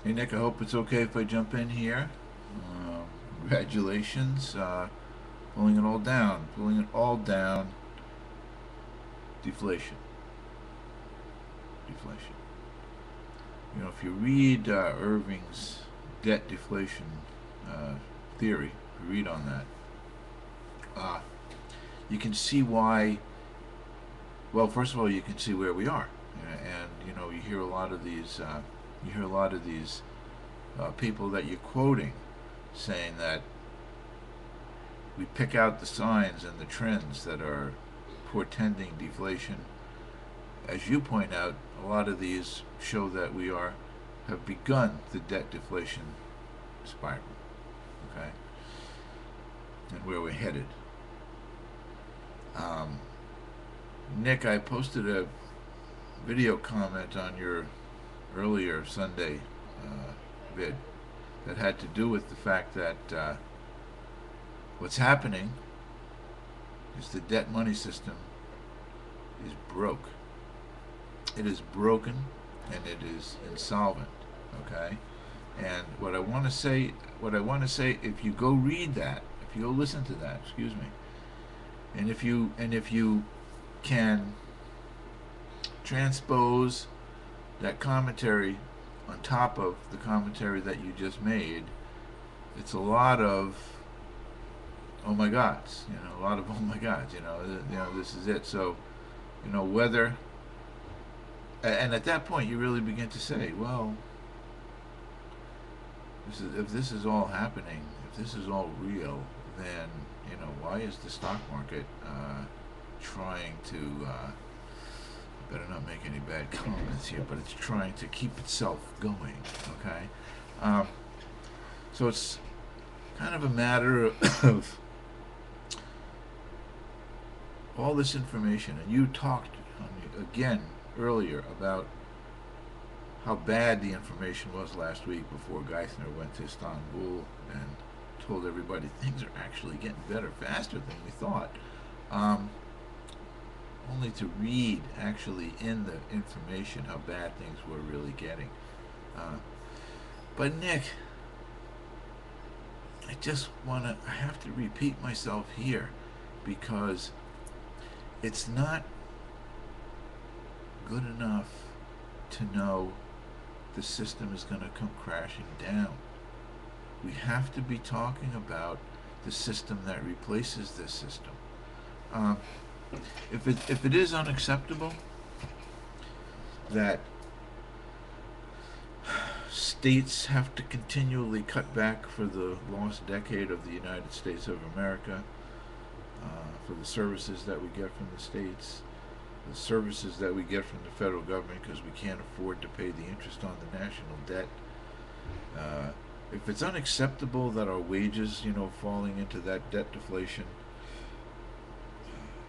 Hey Nick, I hope it's okay if I jump in here. Congratulations, pulling it all down. Deflation, deflation. You know, if you read Irving's debt deflation uh, theory, if you read on that, uh, you can see why. Well, first of all, you can see where we are, and you know, you hear a lot of these. You hear a lot of these people that you're quoting saying that we pick out the signs and the trends that are portending deflation. As you point out, a lot of these show that we have begun the debt deflation spiral, okay, and where we're headed. Um, Nick, I posted a video comment on your earlier Sunday vid that had to do with the fact that what's happening is the debt money system is broke. It is broken and it is insolvent. Okay, and what I want to say, if you go read that, if you go listen to that, excuse me, and if you can transpose that commentary on top of the commentary that you just made, it's a lot of oh my gods, you know, a lot of oh my gods, you know, this is it. So, you know, whether and at that point you really begin to say, well, if this is all happening, if this is all real, then you know why is the stock market trying to? Better not make any bad comments here, but it's trying to keep itself going. Okay, um, so it's kind of a matter of all this information, and you talked again earlier about how bad the information was last week before Geithner went to Istanbul and told everybody things are actually getting better faster than we thought. Um, Only to read actually in the information how bad things were really getting. Uh, but Nick, I have to repeat myself here because it's not good enough to know the system is going to come crashing down. We have to be talking about the system that replaces this system. Um, if it is unacceptable that states have to continually cut back for the lost decade of the United States of America, for the services that we get from the states, the services that we get from the federal government because we can't afford to pay the interest on the national debt. Uh, if it's unacceptable that our wages, you know, falling into that debt deflation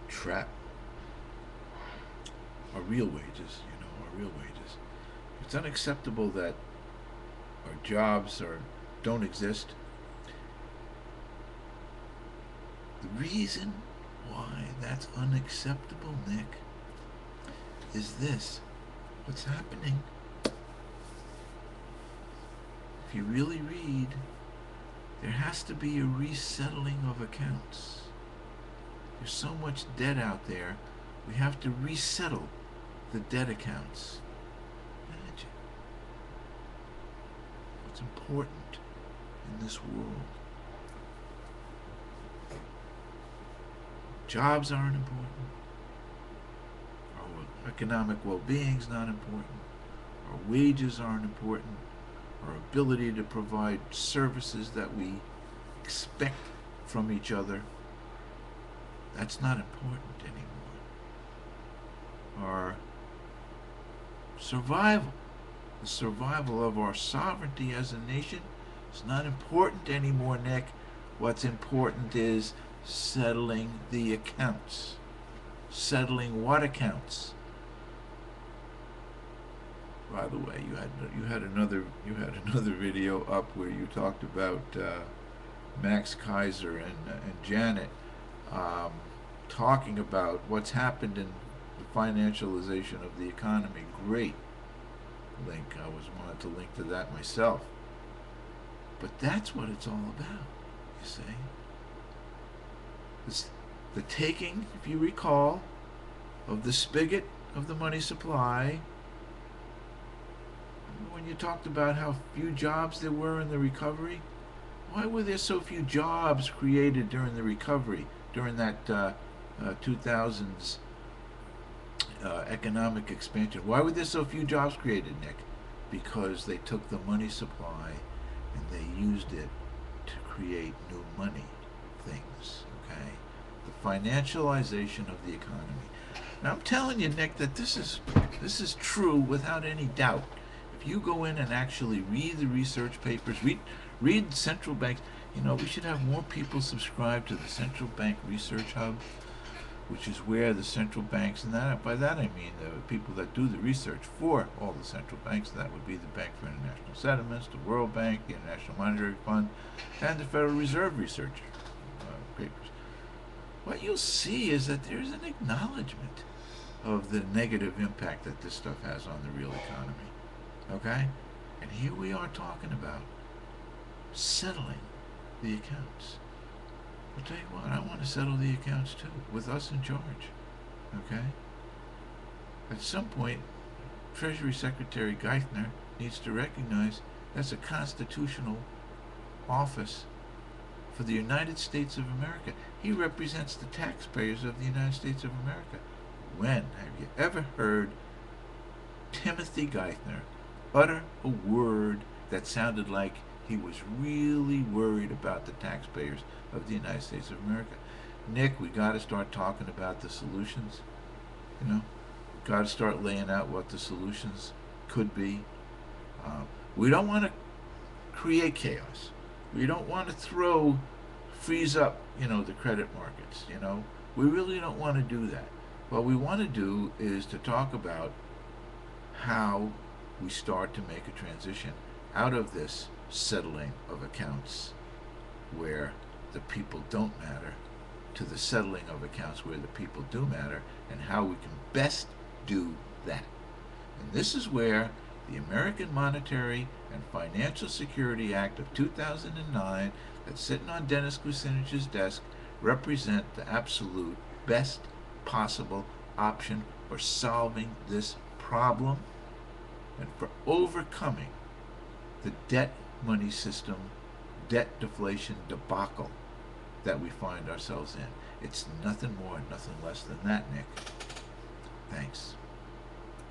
trap, our real wages, you know, our real wages. If it's unacceptable that our jobs don't exist. The reason why that's unacceptable, Nick, is this. What's happening? If you really read, there has to be a resettling of accounts. There's so much debt out there, we have to resettle the debt accounts. Imagine what's important in this world. Jobs aren't important. Our economic well-being's not important. Our wages aren't important. Our ability to provide services that we expect from each other, that's not important anymore. Our survival, the survival of our sovereignty as a nation, is not important anymore, Nick. What's important is settling the accounts. Settling what accounts? By the way, you had another video up where you talked about Max Kaiser and Janet um, talking about what's happened in the financialization of the economy. Great, link. I was wanted to link to that myself. But that's what it's all about, you see. It's the taking, if you recall, of the spigot of the money supply. When you talked about how few jobs there were in the recovery, why were there so few jobs created during the recovery, during that 2000s economic expansion? Why were there so few jobs created, Nick? Because they took the money supply and they used it to create new money things, okay? The financialization of the economy. Now I'm telling you, Nick, that this is true without any doubt. If you go in and actually read the research papers, read central banks, you know, we should have more people subscribe to the Central Bank Research Hub, which is where the central banks, and that by that I mean the people that do the research for all the central banks. That would be the Bank for International Settlements, the World Bank, the International Monetary Fund, and the Federal Reserve Research papers. What you'll see is that there's an acknowledgement of the negative impact that this stuff has on the real economy. Okay? And here we are talking about settling the accounts. I'll tell you what, I want to settle the accounts too, with us in charge. Okay? At some point, Treasury Secretary Geithner needs to recognize that's a constitutional office for the United States of America. He represents the taxpayers of the United States of America. When have you ever heard Timothy Geithner utter a word that sounded like he was really worried about the taxpayers of the United States of America? Nick, we got to start talking about the solutions. You know, got to start laying out what the solutions could be. We don't want to create chaos. We don't want to freeze up, you know, the credit markets. You know, we really don't want to do that. What we want to do is to talk about how we start to make a transition out of this settling of accounts where the people don't matter to the settling of accounts where the people do matter, and how we can best do that. And this is where the American Monetary and Financial Security Act of 2009 that's sitting on Dennis Kucinich's desk represent the absolute best possible option for solving this problem and for overcoming the debt money system, debt deflation debacle that we find ourselves in. It's nothing more, nothing less than that, Nick. Thanks.